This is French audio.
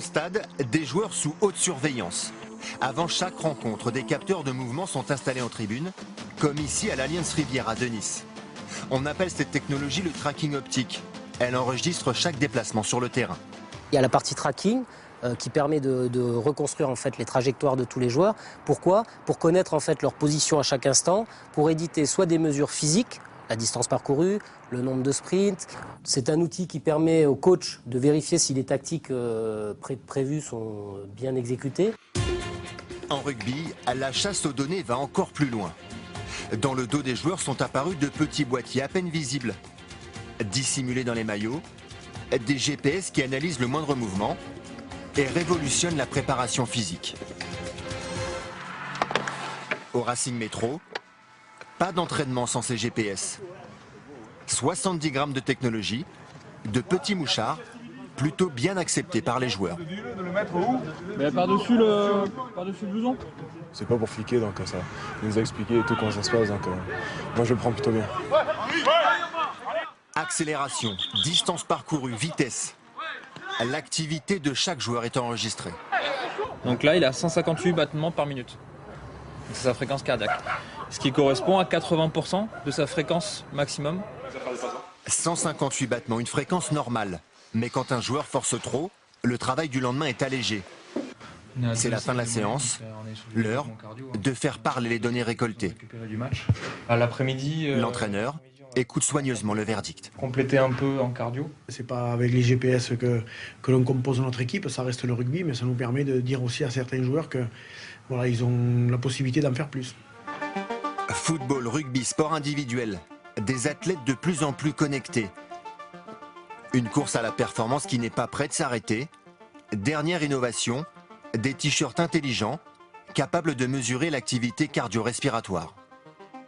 stade, des joueurs sous haute surveillance. Avant chaque rencontre, des capteurs de mouvement sont installés en tribune, comme ici à l'Allianz Riviera de Nice. On appelle cette technologie le tracking optique. Elle enregistre chaque déplacement sur le terrain. Il y a la partie tracking qui permet de reconstruire en fait les trajectoires de tous les joueurs. Pourquoi? Pour connaître en fait leur position à chaque instant, pour éditer soit des mesures physiques, la distance parcourue, le nombre de sprints. C'est un outil qui permet au coach de vérifier si les tactiques prévues sont bien exécutées. En rugby, la chasse aux données va encore plus loin. Dans le dos des joueurs sont apparus de petits boîtiers à peine visibles. Dissimulés dans les maillots, des GPS qui analysent le moindre mouvement et révolutionnent la préparation physique. Au Racing Métro, pas d'entraînement sans ces GPS. 70 grammes de technologie, de petits mouchards, plutôt bien acceptés par les joueurs. De le mettre où? Mais par-dessus le blouson. C'est pas pour fliquer, donc ça. Il nous a expliqué tout comment ça se passe, donc moi je le prends plutôt bien. Accélération, distance parcourue, vitesse. L'activité de chaque joueur est enregistrée. Donc là, il a 158 battements par minute. C'est sa fréquence cardiaque. Ce qui correspond à 80% de sa fréquence maximum. 158 battements, une fréquence normale. Mais quand un joueur force trop, le travail du lendemain est allégé. C'est la fin de la séance, l'heure de faire parler les données récoltées. À l'après-midi, l'entraîneur écoute soigneusement le verdict. Compléter un peu en cardio. C'est pas avec les GPS que l'on compose notre équipe, ça reste le rugby, mais ça nous permet de dire aussi à certains joueurs que voilà, ils ont la possibilité d'en faire plus. Football, rugby, sport individuel, des athlètes de plus en plus connectés. Une course à la performance qui n'est pas près de s'arrêter. Dernière innovation, des t-shirts intelligents, capables de mesurer l'activité cardio-respiratoire.